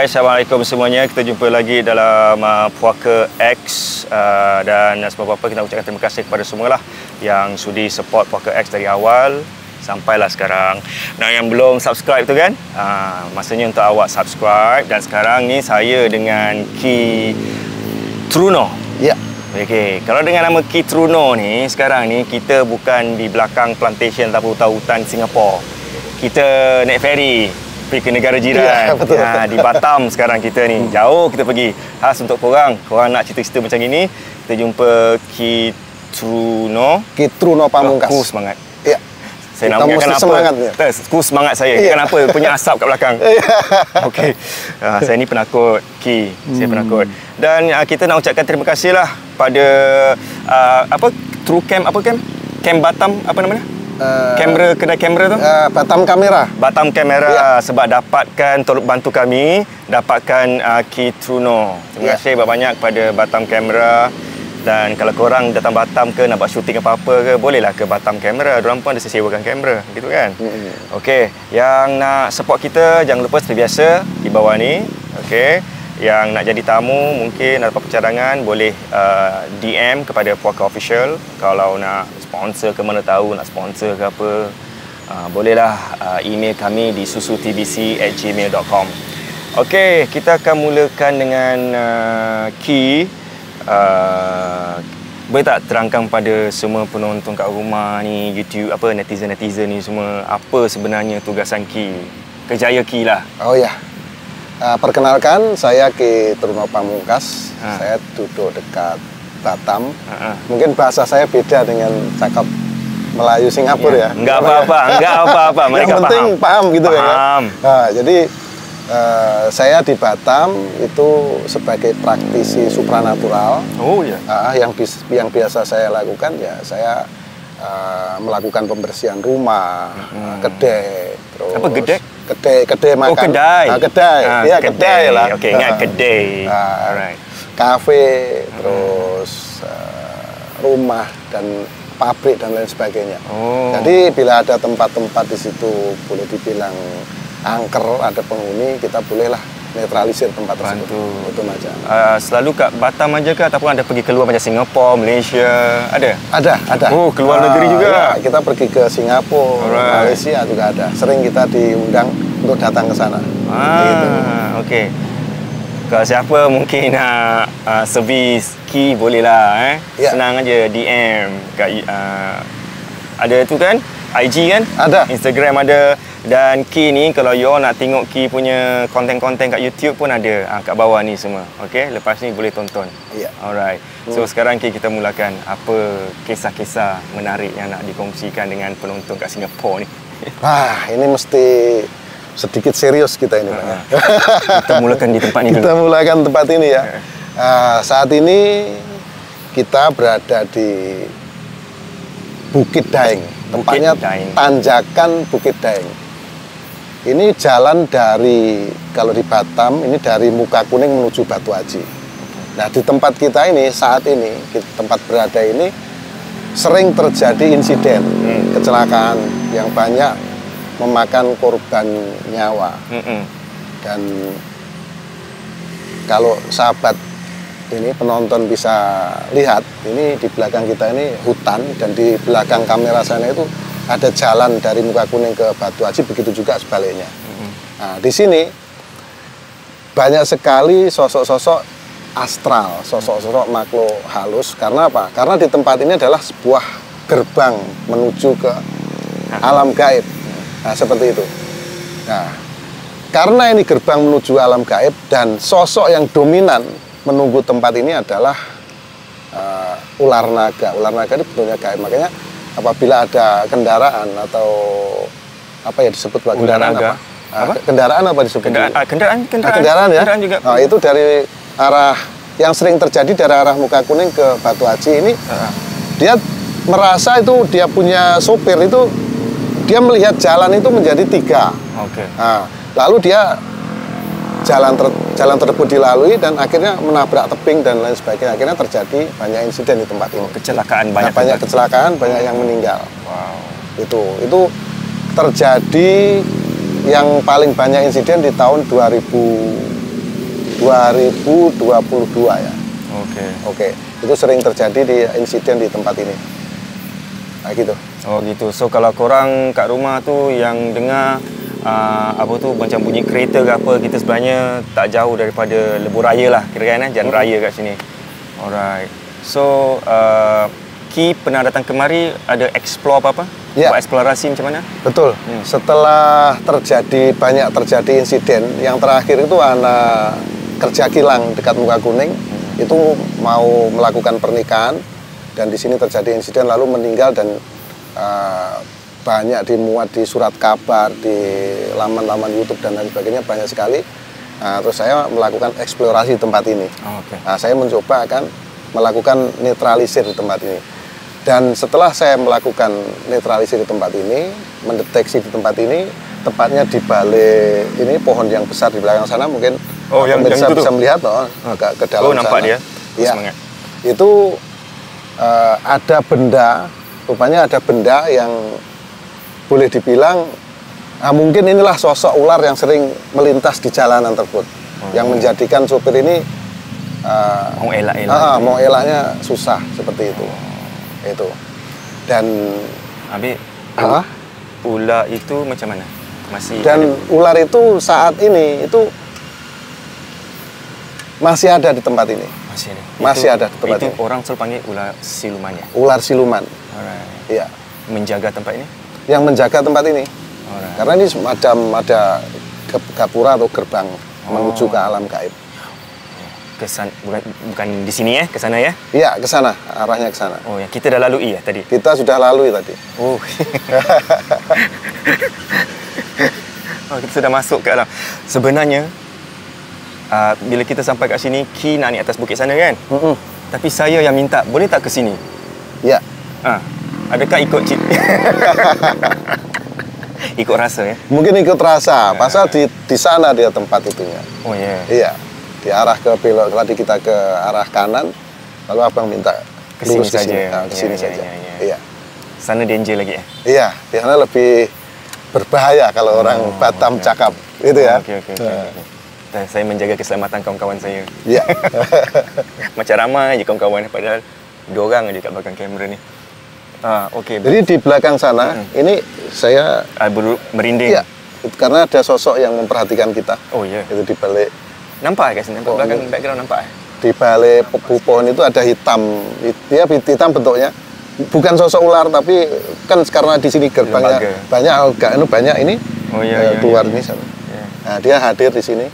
Hai, Assalamualaikum semuanya. Kita jumpa lagi dalam Puaka X dan sebab apa kita ucapkan terima kasih kepada semualah yang sudi support Puaka X dari awal sampailah sekarang. Nah, yang belum subscribe tu kan, masanya untuk awak subscribe. Dan sekarang ni saya dengan Ki Truno. Ya. Okey, kalau dengan nama Ki Truno ni, sekarang ni kita bukan di belakang plantation atau hutan Singapura. Kita naik ferry pergi ke negara jiran. Ya, betul. Di Batam sekarang kita ni. Jauh kita pergi. Khas untuk korang nak cerita-cerita macam ini, kita jumpa Ki Truno. Ki Truno Pamungkas. Ku semangat. Ya. Saya nak mengingatkan apa? Semangat, ya. Ku semangat saya. Ya. Kenapa? Punya asap kat belakang. Okey. Saya ni penakut, Ki. Saya penakut. Dan kita nak ucapkan terima kasih lah pada True Cam, Cam Batam, apa namanya? Kedai kamera tu? Batam Kamera. Batam Kamera, ya. Sebab dapatkan, tolong bantu kami dapatkan Ki Truno. Terima kasih banyak kepada Batam Kamera. Dan kalau korang datang Batam ke nak buat syuting apa-apa ke, bolehlah ke Batam Kamera. Diorang pun ada sewakan kamera, gitu kan? Okey, yang nak support kita jangan lupa seperti biasa di bawah ni. Okey, yang nak jadi tamu mungkin ada apa-apa cadangan boleh DM kepada Puaka Official. Kalau nak sponsor ke, mana tahu nak sponsor ke apa, bolehlah email kami di susutbc@gmail.com. Okey, kita akan mulakan dengan Ki. Boleh tak terangkan pada semua penonton kat rumah ni, YouTube, netizen-netizen ni semua, apa sebenarnya tugasan Ki? Kejaya Ki lah. Oh ya. Perkenalkan, saya Ki Truno Pamungkas. Saya duduk dekat Batam. Mungkin bahasa saya beda dengan cakap Melayu Singapura ya. Enggak apa-apa. Mereka yang penting paham gitu ya. Jadi saya di Batam itu sebagai praktisi supranatural. Oh ya. Yang biasa saya lakukan ya saya melakukan pembersihan rumah, kedai, terus apa kedai? Kedai makan. Oh, kedai. Kedai. Ya, kedai lah. Okey, ingat kedai. Alright. Kafe, terus rumah dan pabrik dan lain sebagainya. Jadi bila ada tempat-tempat di situ boleh dibilang angker, ada penghuni, kita bolehlah netralisir tempat tersebut. Itu aja. Selalu kat Batam aja ke ataupun ada pergi keluar macam Singapura, Malaysia? Ada. Oh, keluar negeri juga. Ya, kita pergi ke Singapura, Malaysia juga ada. Sering kita diundang untuk datang ke sana. Gitu. Okey. Kalau siapa mungkin nak servis Ki, bolehlah ya. Senang aja DM kat ada tu kan, IG kan? Ada. Instagram ada. Dan Ki ni kalau you nak tengok Ki punya konten-konten kat YouTube pun ada kat bawah ni semua. Okey, lepas ni boleh tonton. Ya. Alright. So sekarang Ki, kita mulakan apa kisah-kisah menarik yang nak dikongsikan dengan penonton kat Singapura ni. Ini mesti sedikit serius kita ini, Pak. Kita mulakan di tempat ini. Kita mulakan tempat ini ya. Saat ini kita berada di Bukit Daeng. Tempatnya tanjakan Bukit Daeng. Ini jalan dari, kalau di Batam, ini dari Muka Kuning menuju Batu Haji. Nah, di tempat kita ini, saat ini, tempat berada ini, sering terjadi insiden, kecelakaan yang banyak memakan korban nyawa. Dan kalau sahabat ini penonton bisa lihat, ini di belakang kita ini hutan, dan di belakang kamera sana itu ada jalan dari Muka Kuning ke Batu Haji, begitu juga sebaliknya. Nah, di sini banyak sekali sosok-sosok astral, sosok-sosok makhluk halus. Karena apa? Karena di tempat ini adalah sebuah gerbang menuju ke alam gaib. Nah, seperti itu. Nah, karena ini gerbang menuju alam gaib dan sosok yang dominan menunggu tempat ini adalah ular naga. Ular naga ini bentuknya gaib. Makanya apabila ada kendaraan atau apa ya disebut kendaraan apa? Kendaraan apa disebut? Kendaraan ya. Kendaraan juga. Nah, itu dari arah yang sering terjadi dari arah Muka Kuning ke Batu Haji ini. Dia merasa itu dia punya sopir itu, dia melihat jalan itu menjadi 3. Nah, lalu dia jalan tersebut dilalui dan akhirnya menabrak tebing dan lain sebagainya. Akhirnya terjadi banyak insiden di tempat ini. Kecelakaan banyak kecelakaan, banyak yang meninggal. Wow. Itu terjadi yang paling banyak insiden di tahun 2010 2022 ya. Oke. Oke, itu sering terjadi di insiden di tempat ini. Nah gitu. Oh gitu. So kalau korang kat rumah tu yang dengar apa tu macam bunyi kereta ke apa, kita sebenarnya tak jauh daripada Lebuh Raya lah, kira kan jalan raya kat sini. Alright. So Ki pernah datang kemari ada explore apa-apa? Ya. Buat eksplorasi macam mana? Betul. Setelah banyak terjadi insiden, yang terakhir itu anak kerja kilang dekat Muka Kuning itu mau melakukan pernikahan dan di sini terjadi insiden lalu meninggal dan banyak dimuat di surat kabar, di laman-laman YouTube dan lain sebagainya banyak sekali. Terus saya melakukan eksplorasi tempat ini. Saya mencoba akan melakukan netralisir di tempat ini. Dan setelah saya melakukan netralisir di tempat ini, mendeteksi di tempat ini, tepatnya di balik ini pohon yang besar di belakang sana, mungkin yang bisa itu melihat agak ke dalam sana. Nampak dia? Ya, Semangat. itu ada benda, rupanya ada benda yang boleh dibilang mungkin inilah sosok ular yang sering melintas di jalanan tersebut, yang menjadikan sopir ini mau elaknya susah seperti itu. Itu. Dan habis ular itu macam mana? Masih dan ada? Ular itu saat ini itu masih ada di tempat ini. Masih ada di tempat itu ini. Orang selalu panggil ular siluman ya? Ular siluman. Alright. Iya. Menjaga tempat ini? Yang menjaga tempat ini. Alright. Karena ini ada gapura atau gerbang menuju ke alam gaib. Bukan di sini ya, ke sana ya? Iya, ke sana, arahnya ke sana. Oh, ya kita dah lalui ya tadi? Kita sudah lalui tadi. Oh. Kita sudah masuk ke alam. Sebenarnya bila kita sampai kat sini, Ki nak naik atas bukit sana kan? Tapi saya yang minta, boleh tak ke sini? Ya. Adakah ikut cik? Ikut rasa ya? Mungkin ikut rasa, pasal di sana dia tempat itunya. Oh ya. Iya. Di arah ke belok, tadi kita ke arah kanan, lalu abang minta ke sini saja. Ke sini saja. Iya. Sana danger lagi ya? Iya, di sana lebih berbahaya kalau orang Batam cakap, gitu ya. Oke. Saya menjaga keselamatan kawan-kawan saya. Iya. Macam ramai je kawan-kawan, padahal 2 orang aja kat belakang kamera ni. Okey. Jadi di belakang sana, ini saya merinding. Iya, karena ada sosok yang memperhatikan kita. Oh iya. Itu di balik. Nampak kat sini? Nampak belakang background nampak? Di balik pohon itu ada hitam. Dia hitam bentuknya. Bukan sosok ular, tapi kan karena di sini gerbangnya banyak ini. Oh iya. Keluar ini sana. Iya. Nah, dia hadir di sini.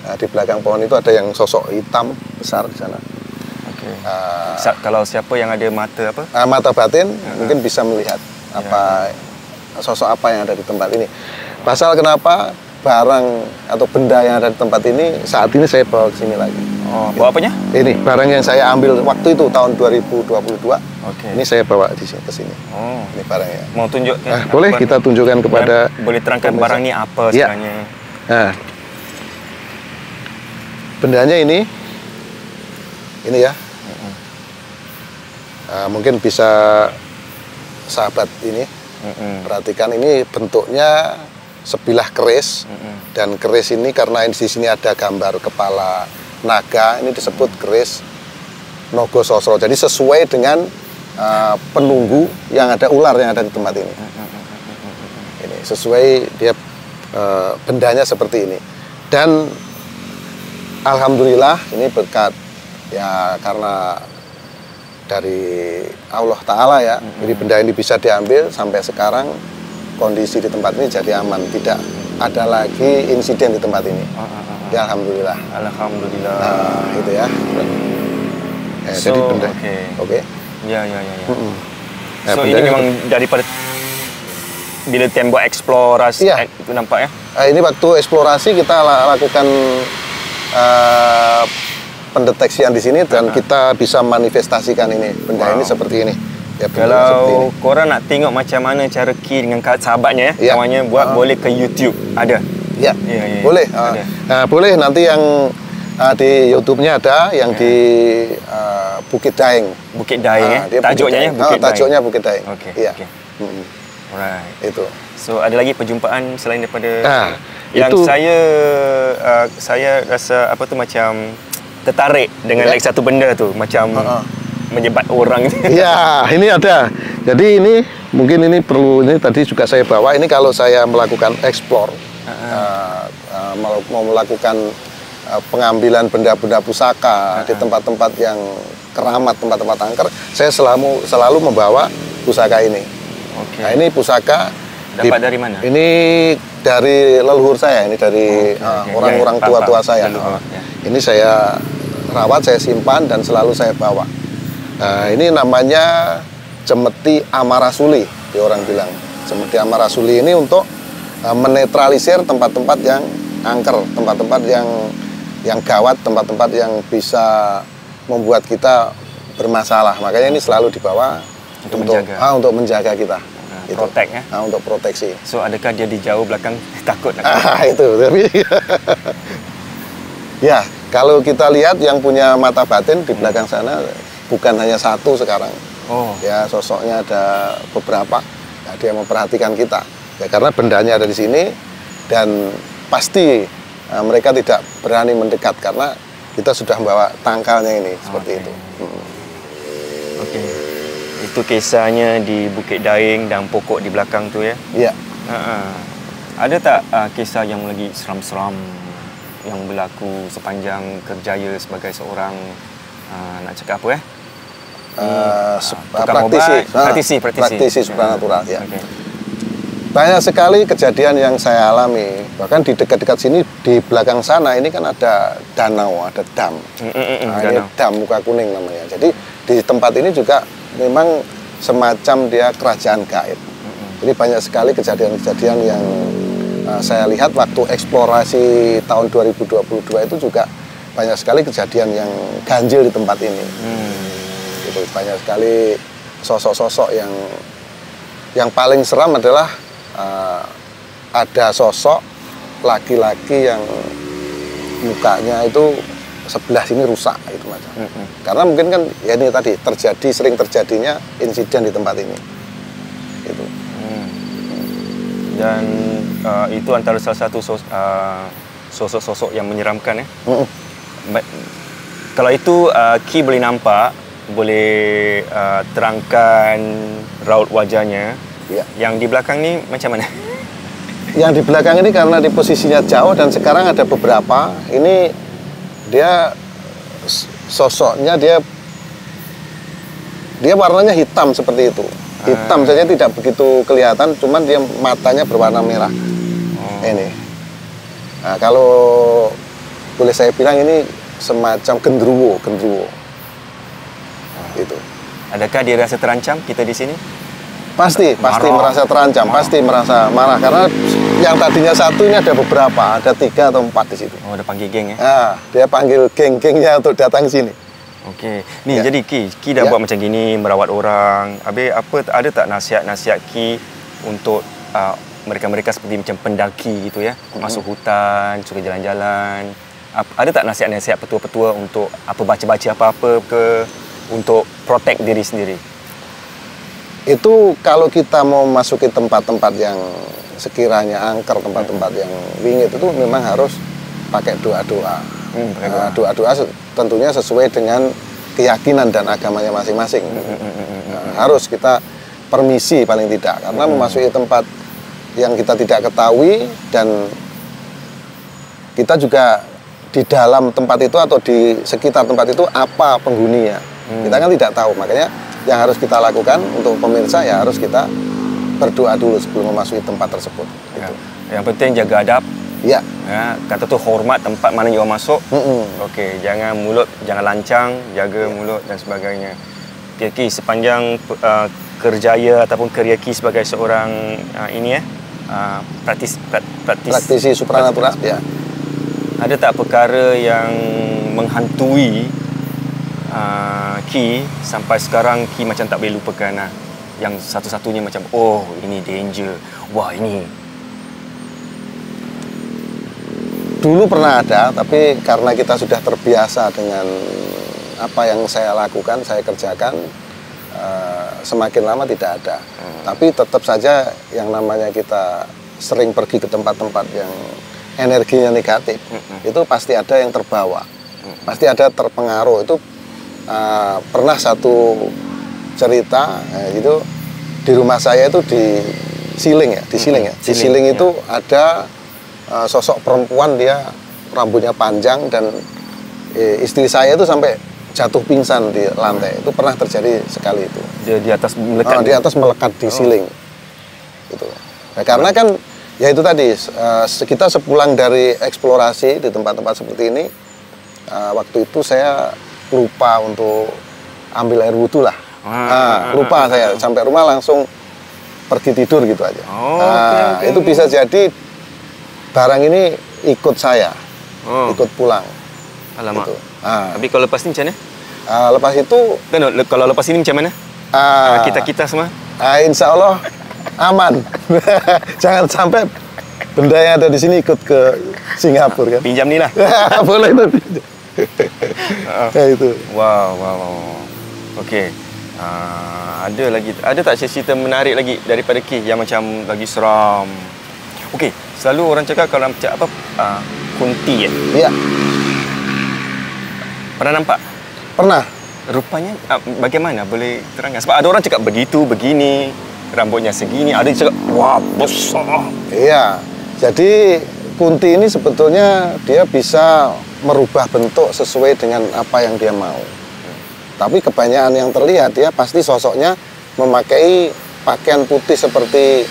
Nah, di belakang pohon itu ada yang sosok hitam besar di sana. Oke. Kalau siapa yang ada mata apa? Mata batin mungkin bisa melihat sosok apa yang ada di tempat ini. Pasal kenapa barang atau benda yang ada di tempat ini saat ini saya bawa ke sini lagi. Oh, bawa apanya? Ini barang yang saya ambil waktu itu tahun 2022. Oke. Ini saya bawa di sini ke sini. Oh, ini barangnya. Mau tunjuk? Boleh kita tunjukkan kepada boleh terangkan barang ini apa sebenarnya? Nah, bendanya ini ya. Mungkin bisa sahabat ini perhatikan, ini bentuknya sebilah keris, dan keris ini karena di sini ada gambar kepala naga, ini disebut keris Nogososro. Jadi sesuai dengan penunggu yang ada ular yang ada di tempat ini. Ini sesuai dia bendanya seperti ini. Dan alhamdulillah ini berkat ya karena dari Allah Ta'ala ya, jadi benda ini bisa diambil sampai sekarang kondisi di tempat ini jadi aman, tidak ada lagi insiden di tempat ini. Ya alhamdulillah. Alhamdulillah. Nah, itu ya. Jadi benda. Oke. Ya. So ini memang daripada bila tembok eksplorasi itu nampak ya? Ini waktu eksplorasi kita lakukan pendeteksian di sini dan kita bisa manifestasikan ini benda ini seperti ini. Ya, kalau korang nak tengok macam mana cara Ki dengan sahabatnya kawannya buat, boleh ke YouTube ada. Ya. Boleh. Boleh nanti yang di YouTube-nya ada, yang di Bukit Daeng. Bukit Daeng tajuknya ya Bukit Daeng. Tajuknya Bukit Daeng. Okey. Iya. Alright. Itu. So ada lagi perjumpaan selain daripada yang itu saya rasa apa tu macam tertarik dengan lagi satu benda tu macam menyebat orang. Iya, ini ada. Jadi ini mungkin ini perlu, ini tadi juga saya bawa. Ini kalau saya melakukan explore, mau melakukan pengambilan benda-benda pusaka di tempat-tempat yang keramat, tempat-tempat angker, saya selalu membawa pusaka ini. Okay. Nah, ini pusaka dapat dari mana? Ini dari leluhur saya, ini dari orang-orang tua-tua saya. Ini saya rawat, saya simpan dan selalu saya bawa. Nah, ini namanya cemeti amarasuli, orang bilang. Cemeti amarasuli ini untuk menetralisir tempat-tempat yang angker, tempat-tempat yang gawat, tempat-tempat yang bisa membuat kita bermasalah. Makanya ini selalu dibawa untuk menjaga kita. Protect ya? Untuk proteksi. So adakah dia di jauh belakang takut? Itu. Tapi ya, kalau kita lihat yang punya mata batin di belakang sana bukan hanya satu sekarang. Ya, sosoknya ada beberapa. Ya, dia memperhatikan kita. Ya, karena bendanya ada di sini dan pasti mereka tidak berani mendekat karena kita sudah membawa tangkalnya ini seperti itu. Oke. Itu kisahnya di Bukit Daing dan pokok di belakang tu ya? Iya. Ada tak kisah yang lagi seram-seram yang berlaku sepanjang kerjaya sebagai seorang nak cakap apa praktisi supranatural ya. Okay. Banyak sekali kejadian yang saya alami. Bahkan di dekat-dekat sini di belakang sana ini kan ada danau, ada dam. Ini dam Muka Kuning namanya. Jadi di tempat ini juga memang semacam dia kerajaan gaib. Jadi banyak sekali kejadian-kejadian yang saya lihat waktu eksplorasi tahun 2022 itu juga banyak sekali kejadian yang ganjil di tempat ini. Gitu, banyak sekali sosok-sosok yang paling seram adalah ada sosok laki-laki yang mukanya itu sebelah sini rusak itu macam. Karena mungkin kan ya ini tadi sering terjadinya insiden di tempat ini. Gitu. Dan itu antara salah satu sosok-sosok yang menyeramkan ya. Kalau itu Ki boleh nampak, boleh terangkan raut wajahnya. Ya. Yang di belakang ni macam mana? Yang di belakang ini karena di posisinya jauh dan sekarang ada beberapa. Ini dia sosoknya dia warnanya hitam seperti itu. Hitam saja tidak begitu kelihatan, cuman dia matanya berwarna merah. Ini. Nah, kalau boleh saya bilang ini semacam gendruwo. Gitu. Adakah dia rasa terancam kita di sini? Pasti merasa terancam, pasti merasa marah karena yang tadinya satu ini ada beberapa, ada 3 atau 4 di situ. Ada panggil geng ya? Dia panggil geng-gengnya untuk datang sini. Okey. Ni jadi Ki dah buat macam gini, merawat orang. Habis ada tak nasihat-nasihat Ki untuk mereka-mereka seperti macam pendaki gitu ya, masuk hutan, suruh jalan-jalan. Ada tak nasihat-nasihat petua-petua untuk baca-baca apa-apa ke untuk protect diri sendiri? Itu kalau kita mau masuki tempat-tempat yang sekiranya angker, tempat-tempat yang wingit itu memang harus pakai doa-doa. Doa-doa tentunya sesuai dengan keyakinan dan agamanya masing-masing. Harus kita permisi paling tidak, karena memasuki tempat yang kita tidak ketahui dan kita juga di dalam tempat itu atau di sekitar tempat itu apa penghuninya. Kita kan tidak tahu, makanya yang harus kita lakukan untuk pemirsa ya harus kita berdoa dulu sebelum memasuki tempat tersebut. Gitu. Yang penting jaga adab. Ya. Kata tu hormat tempat mana you masuk. Okey, jangan mulut, jangan lancang, jaga mulut dan sebagainya. Ki sepanjang kerjaya ataupun kerja Ki sebagai seorang praktisi supranatural ya. Ada tak perkara yang menghantui Ki sampai sekarang Ki macam tak boleh lupakan yang satu-satunya macam ini danger, ini dulu pernah ada, tapi karena kita sudah terbiasa dengan apa yang saya lakukan, saya kerjakan, semakin lama tidak ada. Tapi tetap saja yang namanya kita sering pergi ke tempat-tempat yang energinya negatif, itu pasti ada yang terbawa, pasti ada terpengaruh. Itu pernah satu cerita gitu, di rumah saya itu di siling ya, di siling itu ada sosok perempuan, dia rambutnya panjang dan istri saya itu sampai jatuh pingsan di lantai. Itu pernah terjadi sekali itu. Dia di atas melekat. Di atas melekat di siling. Gitu. Nah, karena kan ya itu tadi kita sepulang dari eksplorasi di tempat-tempat seperti ini, waktu itu saya lupa untuk ambil air wudhu lah. Lupa saya sampai rumah langsung pergi tidur gitu aja. Okay. Itu bisa jadi barang ini ikut saya, ikut pulang. Alamak. Gitu. Tapi kalau lepas ini macam mana? Lepas itu kalau lepas ini macam mana? Kita semua? Insya Allah aman. Jangan sampai benda yang ada di sini ikut ke Singapura kan? Pinjam ni lah. Boleh itu. Ya itu. Wow. Okey. Ada tak cerita menarik lagi daripada Ki yang macam lagi seram? Okey, selalu orang cakap kalau macam apa kunti ya? Ya. Pernah nampak? Pernah. Rupanya bagaimana? Boleh terangkan? Sebab ada orang cakap begitu, begini, rambutnya segini, ada yang cakap wah besar. Iya. Jadi kunti ini sebetulnya dia bisa merubah bentuk sesuai dengan apa yang dia mau. Tapi kebanyakan yang terlihat dia pasti sosoknya memakai pakaian putih seperti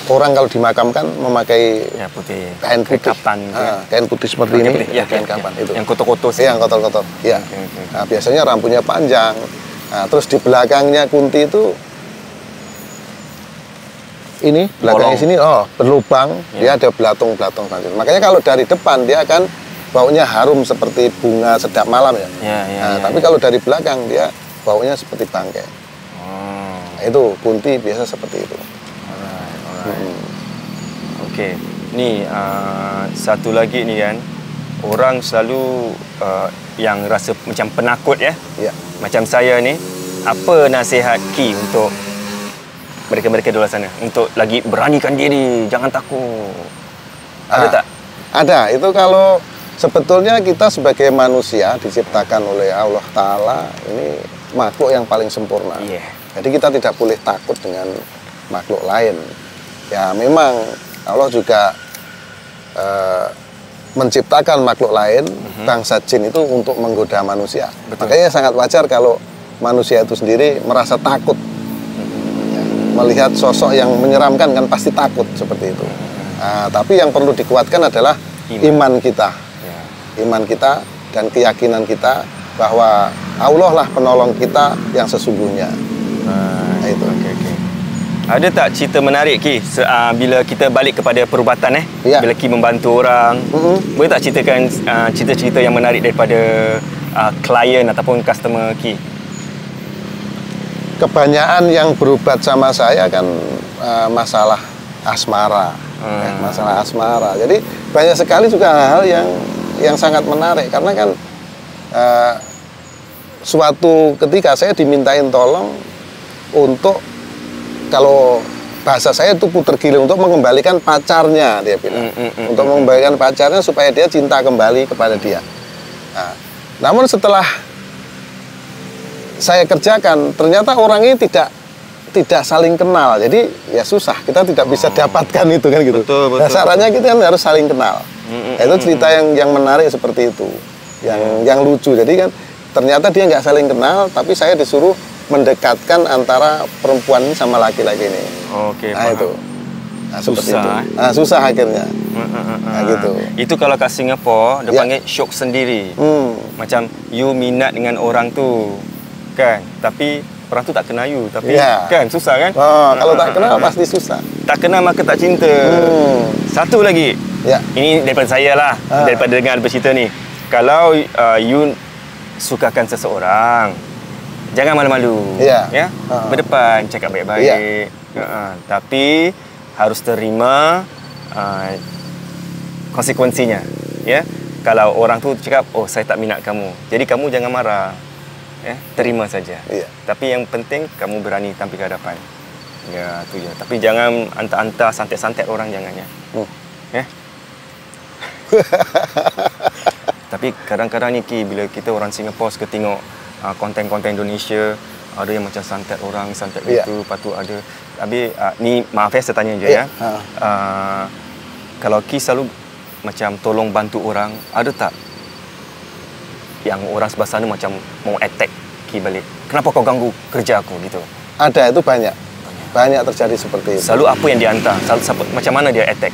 orang kalau dimakamkan memakai ya, putih. Kain putih. Kain putih seperti ini. Putih. Ya, kain kapan itu. Yang kotor-kotor sih. Yang kotor-kotor. Ya. Nah, biasanya rambutnya panjang. Nah, terus di belakangnya kunti itu ini belakangnya sini berlubang, dia ada belatung-belatung. Makanya kalau dari depan dia akan baunya harum seperti bunga sedap malam ya. Tapi kalau dari belakang dia baunya seperti bangkai. Nah, itu kunti biasa seperti itu. Okey. Ni satu lagi ni kan, orang selalu yang rasa macam penakut ya. Macam saya ni, apa nasihat Ki untuk mereka-mereka di luar sana untuk lagi beranikan diri, jangan takut? Ada tak? Ada. Itu kalau sebetulnya kita sebagai manusia diciptakan oleh Allah Ta'ala, ini makhluk yang paling sempurna. Jadi kita tidak boleh takut dengan makhluk lain. Ya memang Allah juga menciptakan makhluk lain, bangsa jin itu untuk menggoda manusia. Betul. Makanya sangat wajar kalau manusia itu sendiri merasa takut. Melihat sosok yang menyeramkan kan pasti takut seperti itu. Tapi yang perlu dikuatkan adalah iman kita. Iman kita dan keyakinan kita bahwa Allah lah penolong kita yang sesungguhnya. Nah, itu. Ada tak cerita menarik Ki bila kita balik kepada perubatan bila Ki membantu orang? Boleh tak ceritakan cerita-cerita yang menarik daripada klien ataupun customer Ki? Kebanyakan yang berobat sama saya kan masalah asmara. Masalah asmara. Jadi banyak sekali juga hal-hal yang sangat menarik karena kan suatu ketika saya dimintain tolong untuk, kalau bahasa saya itu puter giling, untuk mengembalikan pacarnya, dia bilang. Untuk mengembalikan pacarnya supaya dia cinta kembali kepada dia. Namun setelah saya kerjakan, ternyata orang ini tidak saling kenal. Jadi ya susah, kita tidak bisa dapatkan itu kan gitu. Betul. Nah, sarannya kita kan harus saling kenal. Itu cerita yang menarik seperti itu, yang lucu. Jadi kan ternyata dia nggak saling kenal, tapi saya disuruh mendekatkan antara perempuan ini sama laki-laki ini. Oke, nah paham. Itu. Nah, seperti susah, itu. Nah, susah akhirnya. Nah, gitu. Itu kalau kat Singapura, dia panggil syok sendiri. Macam you minat dengan orang tu, kan? Tapi orang tu tak kenal you, tapi kan susah kan? Kalau tak kenal pasti susah. Tak kenal maka tak cinta. Satu lagi. Ini daripada saya lah, daripada dengar bercerita ni. Kalau you sukakan seseorang, jangan malu-malu. Ya. Berdepan, cakap baik-baik. Tapi harus terima konsekuensinya. Ya. Kalau orang tu cakap, oh saya tak minat kamu, jadi kamu jangan marah. terima saja. Iya. Tapi yang penting kamu berani tampil ke hadapan. Ya, tu je. Tapi jangan hantar-hantar santet-santet orang, jangan ya. Tapi kadang-kadang ni Ki, bila kita orang Singapura suka tengok konten-konten Indonesia, ada yang macam santet orang, santet gitu, lepas tu ada. Habis ni maaf saya tanya je ya. Kalau Ki selalu macam tolong bantu orang, ada tak yang orang sebelah sana macam mau attack Ki balik? Kenapa kau ganggu kerja aku gitu? Ada, itu banyak. Banyak terjadi seperti itu. Selalu apa yang dihantar? Macam mana dia attack?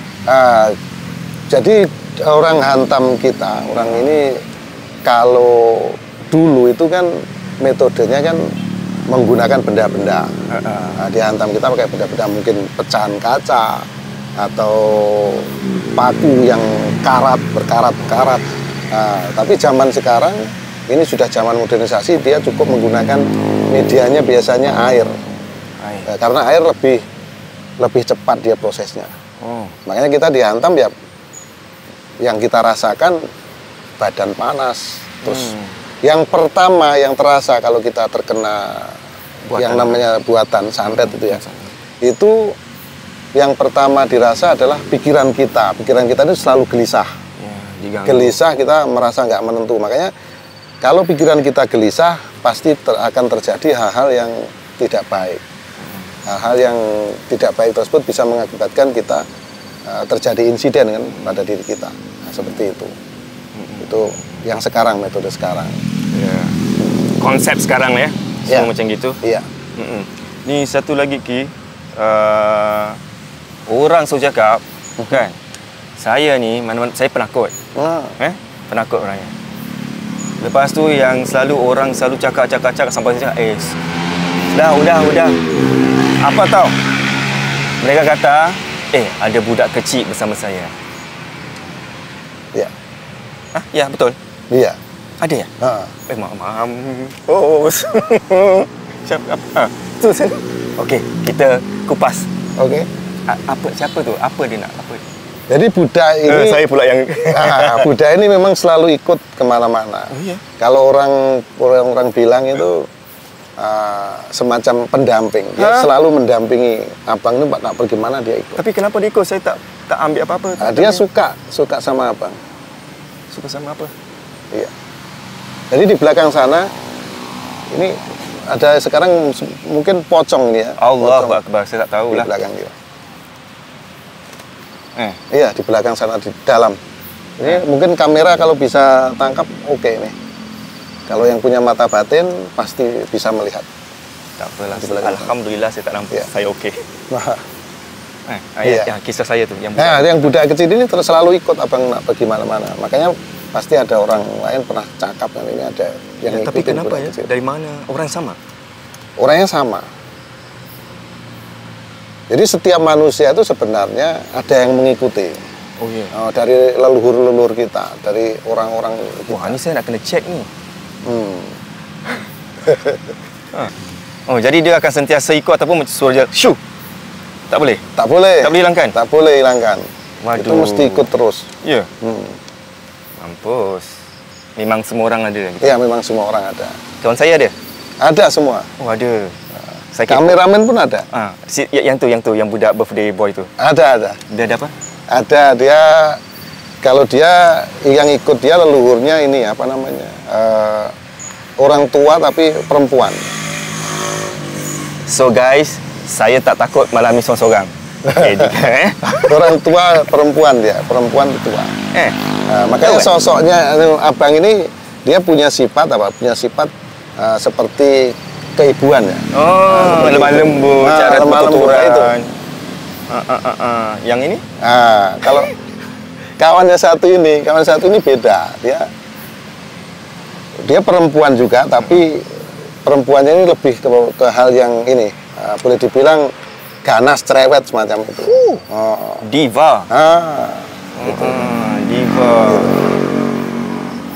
Jadi orang hantam kita, orang ini kalau dulu itu kan metodenya kan menggunakan benda-benda. Dia hantam kita pakai benda-benda, mungkin pecahan kaca atau paku yang berkarat. Tapi zaman sekarang ini sudah zaman modernisasi, dia cukup menggunakan medianya biasanya air. Karena air lebih cepat dia prosesnya. Makanya kita dihantam ya, yang kita rasakan badan panas. Terus yang pertama yang terasa kalau kita terkena yang namanya buatan santet itu ya, itu yang pertama dirasa adalah pikiran kita. Pikiran kita itu selalu gelisah. Gelisah, kita merasa nggak menentu. Makanya kalau pikiran kita gelisah, pasti akan terjadi hal-hal yang tidak baik. Hal-hal yang tidak baik tersebut bisa mengakibatkan kita terjadi insiden kan pada diri kita. Seperti itu. Itu yang sekarang, metode sekarang. Konsep sekarang ya. Semua macam gitu. Iya. Ni satu lagi Ki, orang so cakap kan, saya ni mana-mana saya penakut. Penakut orangnya. Lepas tu yang selalu orang selalu cakap sampai saya cakap, udah. Apa tahu? Mereka kata, ada budak kecil bersama saya. Ya. Ya, betul. Iya. Ada ya? Maaf. Siapa? Okey, kita kupas. Okey. Siapa tu? Apa dia nak? Apa? Jadi budak ini saya pula yang budak ini memang selalu ikut kemana-mana. Kalau orang bilang itu semacam pendamping. Dia selalu mendampingi abang itu, nak pergi mana dia ikut. Tapi kenapa dia ikut? Saya tak ambil apa-apa. Dia suka sama abang. Suka sama apa? Iya. Jadi di belakang sana ini ada sekarang mungkin pocong ini ya. Allahu Akbar, saya tak tahu lah. Di belakang dia. Iya, di belakang sana, di dalam. Ini mungkin kamera kalau bisa tangkap oke nih. Kalau yang punya mata batin pasti bisa melihat. Tak apalah. Alhamdulillah saya tak nampak. Saya okey. Kisah saya tu yang budak kecil ini terus selalu ikut abang nak pergi mana-mana. Makanya pasti ada orang lain pernah cakap kan ini ada yang ngikutin. Tapi kenapa ya? Kecil. Dari mana? Orang sama? Orangnya sama. Jadi setiap manusia itu sebenarnya ada yang mengikuti. Dari leluhur-leluhur kita, dari orang-orang kita. Wah, ini saya nak kena cek ni. Jadi dia akan sentiasa ikut ataupun suruh dia shoo. Tak boleh? Tak boleh. Tak boleh hilangkan? Tak boleh hilangkan. Waduh. Itu mesti ikut terus. Ya? Mampus. Memang semua orang ada gitu? Iya, memang semua orang ada. Kawan saya ada? Ada semua. Oh, ada. Kameramen pun ada. Yang tu, yang budak birthday boy tu. Ada. Dia ada apa? Ada, dia kalau dia yang ikut dia leluhurnya ini apa namanya? Orang tua tapi perempuan. So guys, saya tak takut malam ni seorang-seorang. Orang tua perempuan dia, perempuan tua. Makanya sosoknya abang ini dia punya sifat apa? Punya sifat seperti keibuan ya. Lemah lembut, cara tuturan itu. Yang ini? Kalau kawan satu ini beda. Dia perempuan juga, tapi perempuannya ini lebih ke hal yang ini, boleh dibilang ganas, cerewet semacam itu. Diva. Diva.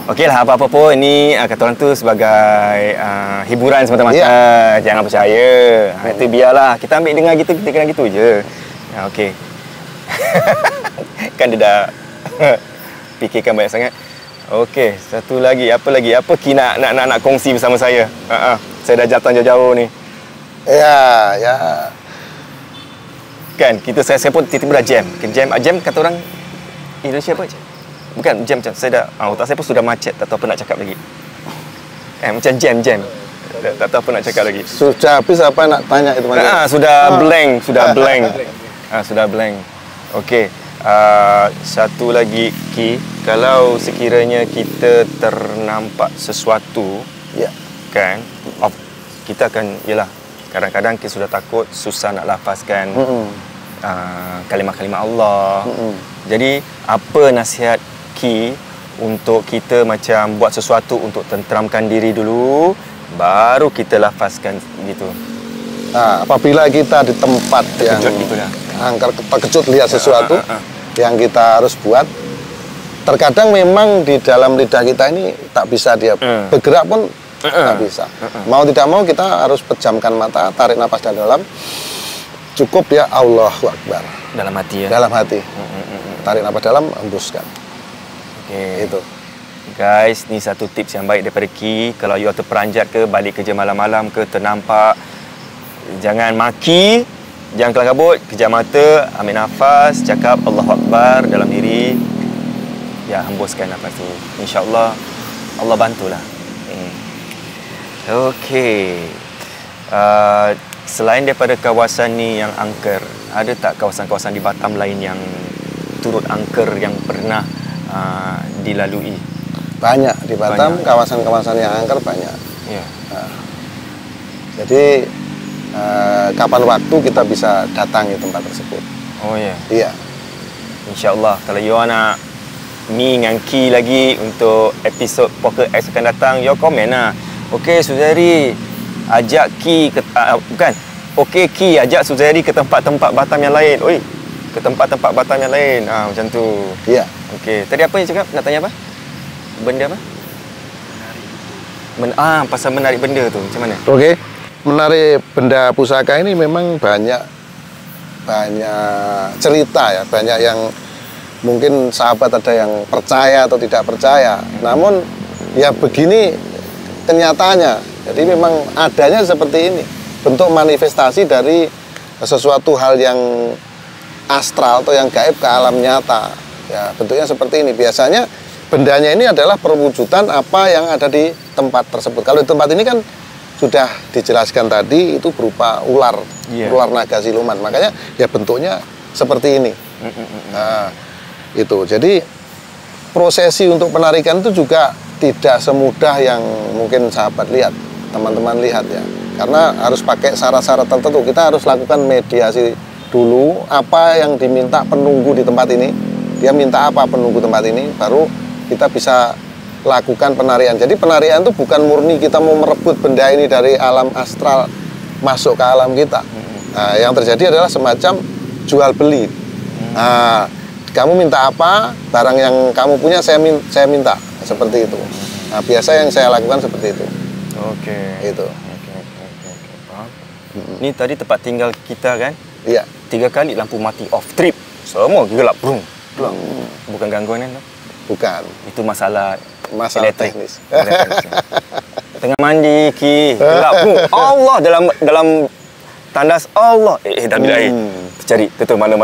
Okeylah, apa-apa pun ini kata orang tu sebagai hiburan semata-mata. Jangan percaya. Itu biarlah. Kita ambil dengar gitu, kita kena gitu je. Okey. Kan dia dah fikirkan banyak sangat. Okey, satu lagi. Apa lagi? Apa Ki nak kongsi bersama saya? Saya dah datang jauh-jauh ni. Ya. Kan saya pun tiba-tiba dah jam kata orang Indonesia apa? Bukan jam macam saya dah otak saya pun sudah macet, tak tahu apa nak cakap lagi. Macam jam. Tak tahu apa nak cakap lagi. Sudah habis apa nak tanya itu macam? Sudah blank. Sudah blank. Okey. Satu lagi Ki, kalau sekiranya kita ternampak sesuatu, ya, kan, kita akan, yalah, kadang-kadang kita sudah takut, susah nak lafazkan kalimah-kalimah Allah. Jadi apa nasihat Ki untuk kita macam buat sesuatu untuk tenteramkan diri dulu, baru kita lafazkan gitu. Apabila kita di tempat yang terkejut lihat sesuatu yang kita harus buat, terkadang memang di dalam lidah kita ini tak bisa dia bergerak pun tak bisa. Mau tidak mau kita harus pejamkan mata, tarik napas dalam, cukup ya Allahu Akbar. Dalam hati ya? Dalam hati. Tarik napas dalam, hembuskan. Okay. Itu. Guys, ni satu tips yang baik daripada Ki. Kalau you terperanjat ke, balik kerja malam-malam ke, ternampak, jangan maki, jangan kelang kabut, kejam mata, ambil nafas, cakap Allahu Akbar dalam diri. Ya, hembuskan nafas tu. InsyaAllah Allah bantulah. Okey. Selain daripada kawasan ni yang angker, ada tak kawasan-kawasan di Batam lain yang turut angker yang pernah dilalui? Banyak di Batam, kawasan-kawasan yang angker banyak. Ya. Jadi kapan waktu kita bisa datangi tempat tersebut. Oh ya. Iya. InsyaAllah kalau you nak mi dengan Ki lagi untuk episod Poker X akan datang, you komen lah. Okey Suzairi, ajak Ki ke, bukan. Okey Ki, ajak Suzairi ke tempat-tempat Batam yang lain. Oi, ke tempat-tempat Batam yang lain. Macam tu. Iya. Okey, tadi apa yang cakap? Nak tanya apa? Benda apa? Pasal menarik benda tu. Macam mana? Okey. Menarik benda pusaka ini memang banyak cerita ya, banyak yang mungkin sahabat ada yang percaya atau tidak percaya. Namun ya begini kenyataannya. Jadi memang adanya seperti ini, bentuk manifestasi dari sesuatu hal yang astral atau yang gaib ke alam nyata. Ya, bentuknya seperti ini. Biasanya bendanya ini adalah perwujudan apa yang ada di tempat tersebut. Kalau di tempat ini kan sudah dijelaskan tadi, itu berupa ular, ular naga siluman. Makanya ya bentuknya seperti ini. Nah, itu. Jadi prosesi untuk penarikan itu juga tidak semudah yang mungkin sahabat lihat, teman-teman lihat ya. Karena harus pakai syarat-syarat tertentu. Kita harus lakukan mediasi dulu, apa yang diminta penunggu di tempat ini. Dia minta apa penunggu tempat ini, baru kita bisa lakukan penarian. Jadi penarian itu bukan murni kita mau merebut benda ini dari alam astral masuk ke alam kita. Nah, yang terjadi adalah semacam jual beli. Nah, kamu minta apa, barang yang kamu punya saya minta, seperti itu. Nah, biasa yang saya lakukan seperti itu. Oke. Itu. Paham. Ini tadi tempat tinggal kita kan? Iya. 3 kali lampu mati off trip. Semua gelap brung. Bukan gangguan kan? Bukan. Itu masalah elektrik. Teknis. Tengah mandi Ki, gelap brung. Allah dalam tandas Allah. Dah bila air. Cari betul mana.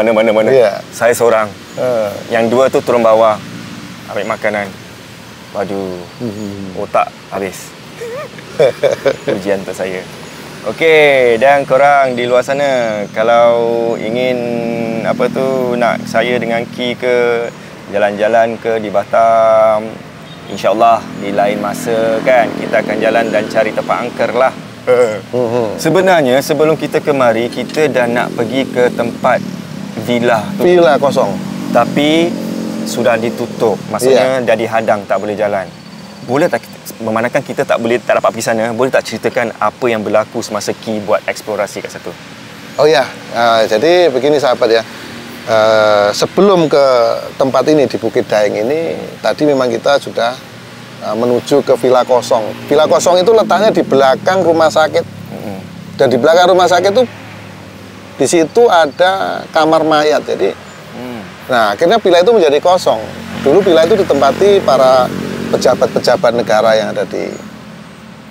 Yeah. Saya seorang. Yang 2 tu turun bawah ambil makanan. Waduh. Otak habis. Ujian untuk saya. Okey, dan korang di luar sana kalau ingin nak saya dengan Ki ke jalan-jalan ke di Batam, InsyaAllah di lain masa kan kita akan jalan dan cari tempat angker lah. Sebenarnya sebelum kita kemari, kita dah nak pergi ke tempat villa tu. Villa kosong. Tapi sudah ditutup. Maksudnya dah dihadang, tak boleh jalan. Boleh tak, memandangkan kita tak dapat pergi sana, boleh tak ceritakan apa yang berlaku semasa Ki buat eksplorasi kat situ? Oh ya, jadi begini sahabat ya. Sebelum ke tempat ini di Bukit Daeng ini, tadi memang kita sudah menuju ke Villa Kosong. Villa Kosong itu letaknya di belakang rumah sakit. Dan di belakang rumah sakit itu di situ ada kamar mayat. Jadi nah, akhirnya villa itu menjadi kosong. Dulu villa itu ditempati para pejabat-pejabat negara yang ada di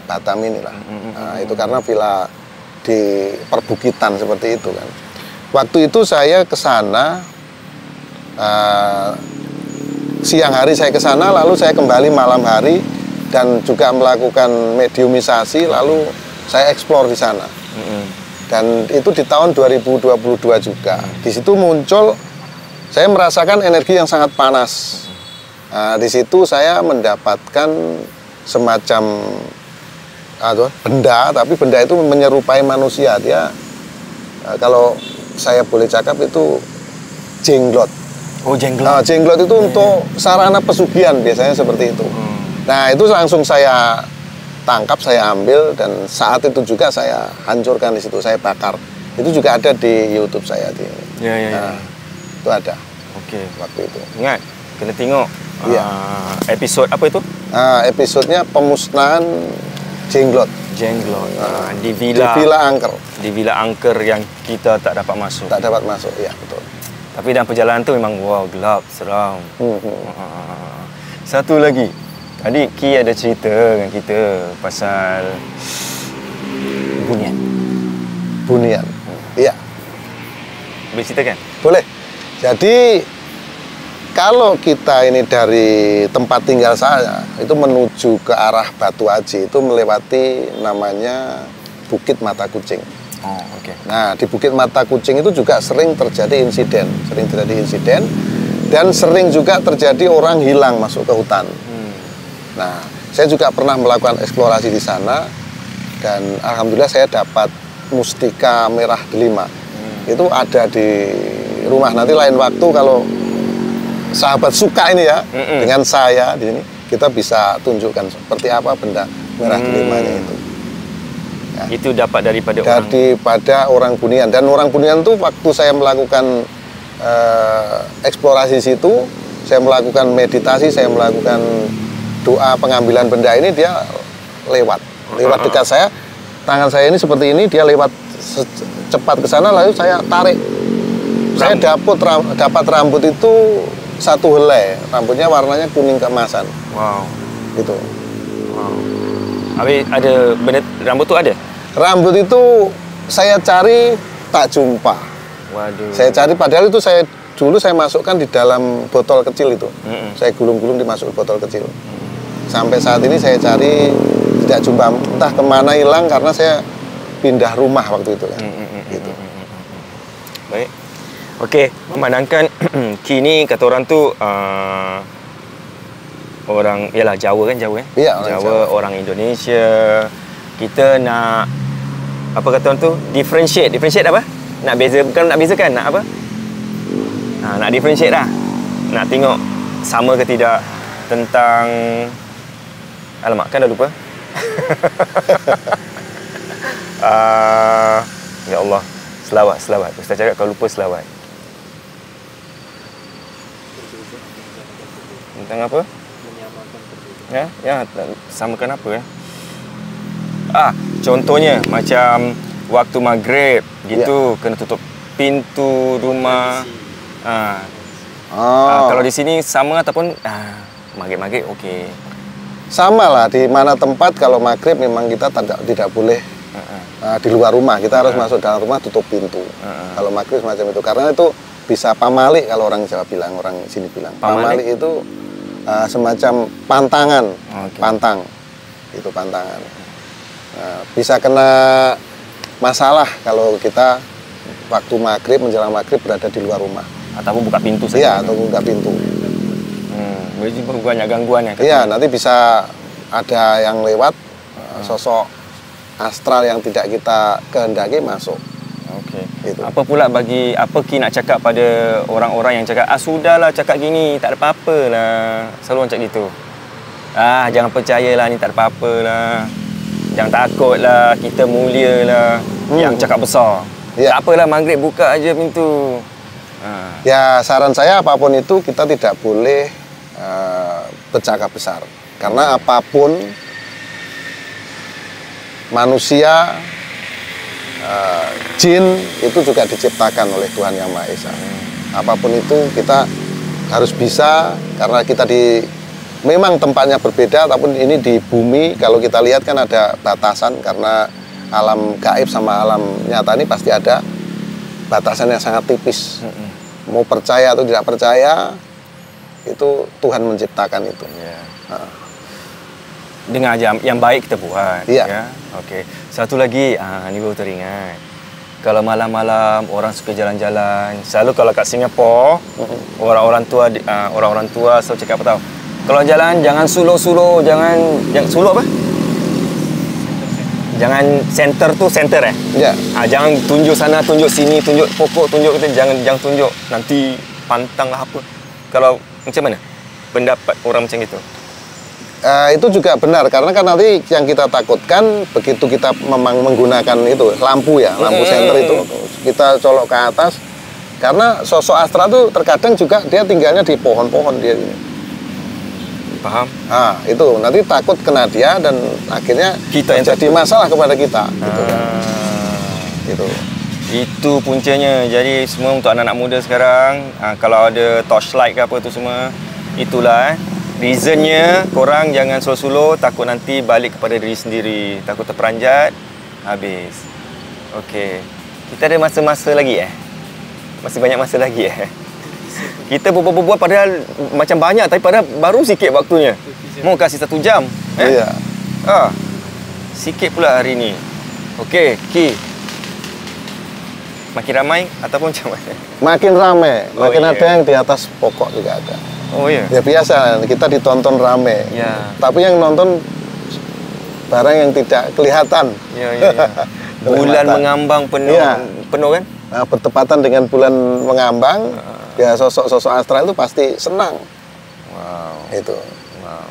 Batam inilah. Nah, itu karena villa di perbukitan seperti itu kan. Waktu itu saya ke sana, siang hari saya ke sana, lalu saya kembali malam hari dan juga melakukan mediumisasi, lalu saya eksplor di sana. Dan itu di tahun 2022 juga. Di situ muncul, saya merasakan energi yang sangat panas. Nah, di situ saya mendapatkan semacam benda, tapi benda itu menyerupai manusia. Dia kalau saya boleh cakap itu jenglot. Oh, jenglot. Nah, jenglot itu untuk sarana pesugihan biasanya seperti itu. Nah, itu langsung saya tangkap, saya ambil, dan saat itu juga saya hancurkan di situ, saya bakar. Itu juga ada di YouTube saya di. Ya. Itu ada. Oke. Waktu itu. Ingat, kena tengok. Iya. Episode apa itu? Episodenya pemusnahan jenglot. Jenglot. Di Di Villa Angker. Di Villa Angker yang kita tak dapat masuk. Tak dapat masuk, ya betul. Tapi dalam perjalanan tu memang wow, gelap, seram. Satu lagi. Tadi Ki ada cerita dengan kita pasal bunian. Bunian. Iya. Boleh ceritakan? Boleh. Jadi kalau kita ini dari tempat tinggal saya itu menuju ke arah Batu Aji itu melewati namanya Bukit Mata Kucing. Oh, oke. Nah, di Bukit Mata Kucing itu juga sering terjadi insiden, dan sering juga terjadi orang hilang masuk ke hutan. Nah, saya juga pernah melakukan eksplorasi di sana dan alhamdulillah saya dapat mustika merah delima. Itu ada di rumah. Nanti lain waktu kalau sahabat suka ini ya dengan saya di sini, kita bisa tunjukkan seperti apa benda merah delimanya itu. Ya. Itu dapat daripada orang Bunian. Dan orang Bunian itu waktu saya melakukan eksplorasi situ, saya melakukan meditasi, saya melakukan doa pengambilan benda ini, dia lewat dekat saya, tangan saya ini seperti ini, dia lewat cepat ke sana, lalu saya tarik. Saya dapat rambut itu satu helai, rambutnya warnanya kuning keemasan. Wow. Gitu. Wow. Habis ada benda rambut tu ada? Rambut itu saya cari tak jumpa. Waduh. Saya cari, padahal itu dulu saya masukkan di dalam botol kecil itu. Saya gulung-gulung dimasuk botol kecil. Sampai saat ini saya cari tidak jumpa, entah kemana hilang karena saya pindah rumah waktu itu kan. Gitu. Baik. Okey, memandangkan kini kata orang tu orang ialah Jawa kan, Jawa kan? Ya, Jawa, orang Indonesia. Kita nak apa kata orang tu? Differentiate apa? Nak beza, bukan nak bezakan, nak apa? Nak differentiate lah. Nak tengok sama ke tidak tentang alamak, kan dah lupa. Ya Allah, selawat. Ustaz cakap kalau lupa selawat. Tentang apa? Ya, samakan apa ya? Contohnya macam waktu maghrib gitu, kena tutup pintu rumah. Kalau di sini sama ataupun maghrib okey. Sama lah, di mana tempat kalau maghrib memang kita tidak boleh di luar rumah, kita harus masuk dalam rumah, tutup pintu. Kalau maghrib semacam itu, karena itu bisa pamalik kalau orang Jawa bilang, orang sini bilang. Pamalik itu semacam pantangan, pantang, itu pantangan. Bisa kena masalah kalau kita waktu maghrib, menjelang maghrib berada di luar rumah. Ataupun buka pintu saja. Iya, atau buka pintu. Jadi banyak gangguan ya? Iya, nanti bisa ada yang lewat, sosok astral yang tidak kita kehendaki masuk. Okey. Gitu. Apa pula Ki nak cakap pada orang-orang yang cakap, sudahlah cakap gini, tak ada apa-apa lah. Selalu orang cakap gitu. Jangan percayalah, ni tak ada apa-apa lah. Jangan takut lah, kita mulia lah. Yang cakap besar. Ya. Tak apalah, maghrib buka aja pintu. Ya, saran saya apapun itu kita tidak boleh bercakap besar. Karena apapun manusia, jin itu juga diciptakan oleh Tuhan Yang Maha Esa. Apapun itu kita harus bisa, karena kita memang tempatnya berbeda, ataupun ini di bumi. Kalau kita lihat kan ada batasan, karena alam gaib sama alam nyata ini pasti ada batasan yang sangat tipis. Mau percaya atau tidak percaya, itu Tuhan menciptakan itu. Dengan yang baik kita buat. Iya. Ya? Okey. Satu lagi, ni baru teringat. Kalau malam-malam orang suka jalan-jalan, selalu kalau kat Singapura, orang-orang tua selalu cakap apa tahu? Kalau jalan jangan suluh-suluh, jangan suluh apa? Jangan center tu center Ya. Jangan tunjuk sana, tunjuk sini, tunjuk pokok, tunjuk kita, jangan tunjuk nanti pantang lah apa. Kalau macam mana pendapat orang macam itu? Itu juga benar, karena kan nanti yang kita takutkan begitu kita memang menggunakan itu lampu lampu senter itu kita colok ke atas, karena sosok astral itu terkadang juga dia tinggalnya di pohon-pohon dia. Paham? Itu nanti takut kena dia dan akhirnya kita yang jadi masalah kepada kita. Gitu kan. Gitu. Itu puncanya. Jadi semua untuk anak-anak muda sekarang, kalau ada torchlight ke apa tu semua, itulah reasonnya. Korang jangan solo-solo, takut nanti balik kepada diri sendiri, takut terperanjat, habis. Okey. Kita ada masa-masa lagi masih banyak masa lagi Kita berbual padahal macam banyak, tapi padahal baru sikit waktunya. Mau kasih 1 jam. Iya. Sikit pula hari ni. Okey, Ki. Makin ramai ataupun macam mana? Makin ramai, makin ada yang di atas pokok juga ada. Oh ya. Ya biasa, kita ditonton rame. Ya. Tapi yang nonton barang yang tidak kelihatan. Ya. Bulan mengambang penuh, penuh kan? Bertepatan dengan bulan mengambang, ya sosok-sosok astral itu pasti senang. Wow. Itu. Wow.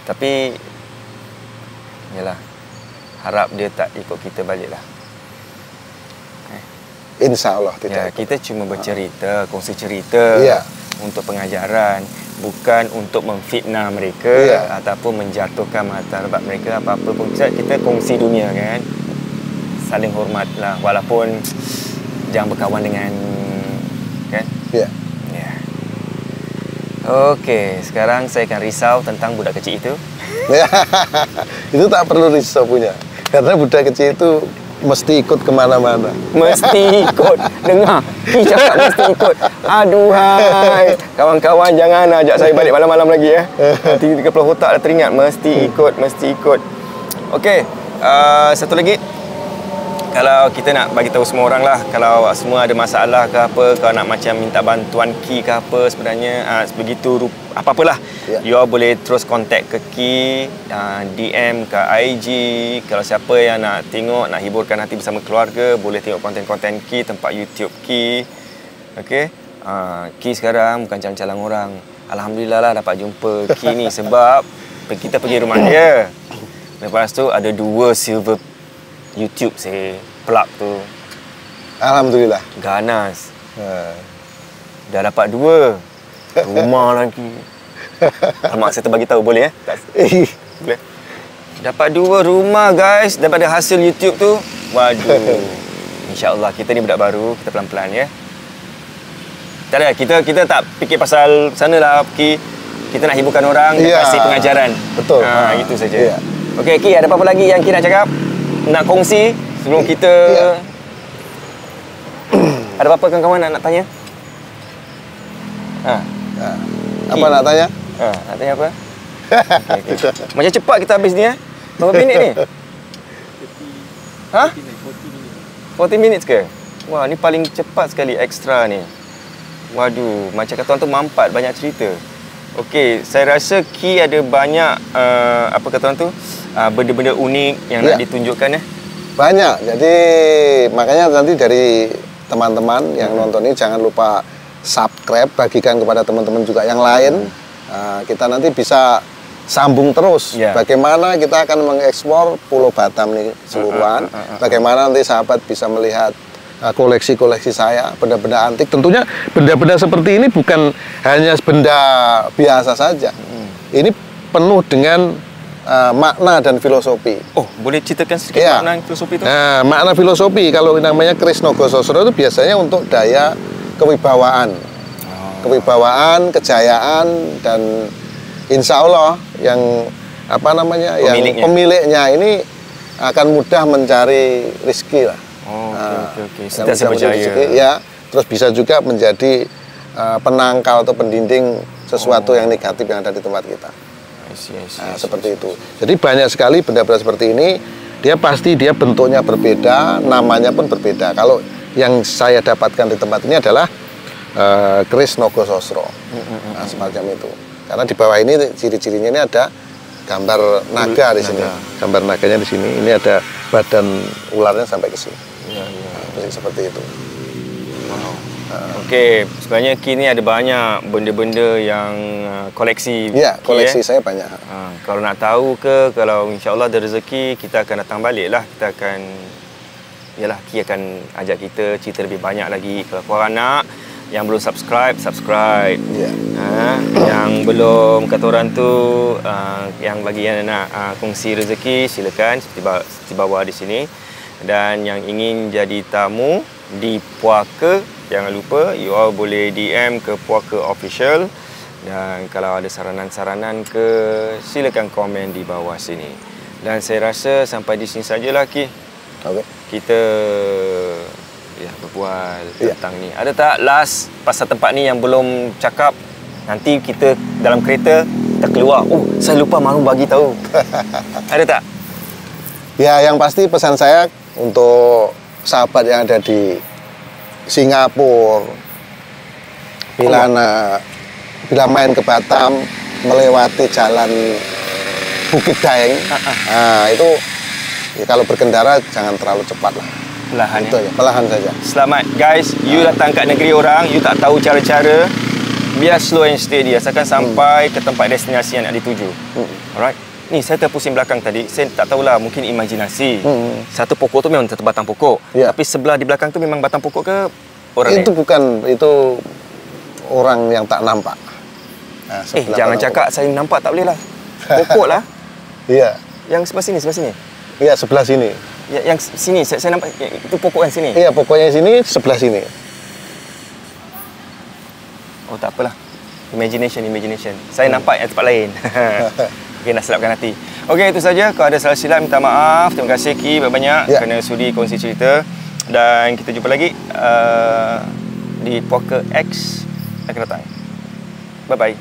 Tapi, yalah, harap dia tak ikut kita balik lah. Insya Allah tidak. Ya, kita cuma bercerita, kongsi cerita untuk pengajaran, bukan untuk memfitnah mereka ataupun menjatuhkan martabat mereka, apa-apa pun. Kita kongsi dunia kan, saling hormat lah, walaupun jangan berkawan dengan kan. Ya. Okey, sekarang saya akan risau tentang budak kecil itu. Itu tak perlu risau punya, karena budak kecil itu mesti ikut kemana-mana. Mesti ikut. Dengar, Ki cakap mesti ikut. Aduhai, kawan-kawan jangan ajak saya balik malam-malam lagi Nanti kepala otak dah teringat. Mesti ikut. Okey, satu lagi. Kalau kita nak bagi tahu semua orang lah, kalau semua ada masalah ke apa, kalau nak macam minta bantuan Ki ke apa sebenarnya, begitu apa-apalah, you all boleh terus contact ke Ki, DM ke IG. Kalau siapa yang nak tengok, nak hiburkan hati bersama keluarga, boleh tengok konten-konten Ki, tempat YouTube Ki. Okey, Ki sekarang bukan calon-calon orang. Alhamdulillah lah dapat jumpa Ki ni, sebab kita pergi rumah dia. Lepas tu ada 2 silver YouTube saya plug tu. Alhamdulillah. Ganas. Dah dapat 2 rumah lagi. Alamak, saya terbagi tahu boleh Boleh. Dapat 2 rumah guys daripada hasil YouTube tu. Waduh. InsyaAllah kita ni budak baru, kita pelan-pelan Tak ada, kita tak fikir pasal sana lah Ki. Kita nak hiburkan orang dan kasih pengajaran. Betul. Itu saja. Okey Ki, ada apa-apa lagi yang Ki nak cakap? Nak kongsi sebelum kita ada apa-apa kawan-kawan nak tanya? Apa nak tanya? Nak tanya apa? Okay. Macam cepat kita habis ni Berapa minit ni? 40 minit ke? Wah, ni paling cepat sekali ekstra ni. Waduh, macam kata orang tu mampat banyak cerita. Okey, saya rasa Ki ada banyak apa kata orang tu, benda-benda unik yang nak ditunjukkan Banyak. Jadi makanya nanti dari teman-teman yang nonton ini jangan lupa subscribe, bagikan kepada teman-teman juga yang lain. Kita nanti bisa sambung terus. Bagaimana kita akan mengeksplor Pulau Batam ini keseluruhan. Bagaimana nanti sahabat bisa melihat koleksi-koleksi saya, benda-benda antik. Tentunya benda-benda seperti ini bukan hanya benda biasa saja. Ini penuh dengan makna dan filosofi. Oh, boleh ceritakan sedikit makna filosofi itu? Makna filosofi, kalau namanya Krisna Gosastra itu biasanya untuk daya kewibawaan. kewibawaan, kejayaan, dan insya Allah yang apa namanya, yang pemiliknya ini akan mudah mencari rezeki lah. Oke. Sentiasa berjaya. Ya, terus bisa juga menjadi penangkal atau pendinding sesuatu yang negatif yang ada di tempat kita. Seperti itu. Jadi banyak sekali benda-benda seperti ini. Dia pasti bentuknya berbeda, namanya pun berbeda. Kalau yang saya dapatkan di tempat ini adalah keris Nogo Sosro, semacam itu. Karena di bawah ini ciri-cirinya ini ada gambar naga di sini. Gambar naganya di sini. Ini ada badan ularnya sampai ke sini. Seperti itu. Oke, sebenarnya kini ada banyak benda-benda yang koleksi. Ya, koleksi saya banyak. Kalau nak tahu ke, kalau insya-Allah ada rezeki, kita akan datang balik lah. Kita akan, Ki akan ajak kita cerita lebih banyak lagi. Kalau korang nak, yang belum subscribe. Yang belum, kata orang tu, yang bagi yang nak kongsi rezeki, silakan seperti bawah di sini. Dan yang ingin jadi tamu di Puaka, jangan lupa you all boleh DM ke Puaka Official. Dan kalau ada saranan-saranan ke, silakan komen di bawah sini. Dan saya rasa sampai di sini sajalah, Ki. Kita berbual tentang ni. Ada tak last pasal tempat ni yang belum cakap? Nanti kita dalam kereta kita keluar, saya lupa mahu bagi tahu. Ada tak? Ya, yang pasti pesan saya untuk sahabat yang ada di Singapura, bila main ke Batam melewati jalan Bukit Daeng, itu ya, kalau berkendara jangan terlalu cepat lah. Perlahan, perlahan saja. Selamat guys, you datang kat negeri orang, you tak tahu cara-cara, biar slow and steady, asalkan sampai ke tempat destinasi yang nak dituju. Alright. Ni saya terpusing belakang tadi, saya tak tahulah, mungkin imajinasi. Satu pokok tu memang satu batang pokok. Tapi sebelah di belakang tu memang batang pokok ke orang itu bukan, itu orang yang tak nampak. Jangan cakap saya nampak, tak boleh lah. Pokok lah. Iya. Yang sebelah sini. Iya, sebelah sini. Ya, yang sini saya nampak itu pokok yang sini. Iya, pokoknya sini, sebelah sini. Oh, tak apalah. Imagination. Saya nampak yang tempat lain. Okey, nak selapkan hati. Okey, itu saja. Kalau ada salah silap, minta maaf. Terima kasih Ki banyak-banyak kerana sudi kongsi cerita. Dan kita jumpa lagi di Puaka X akan datang. Bye-bye.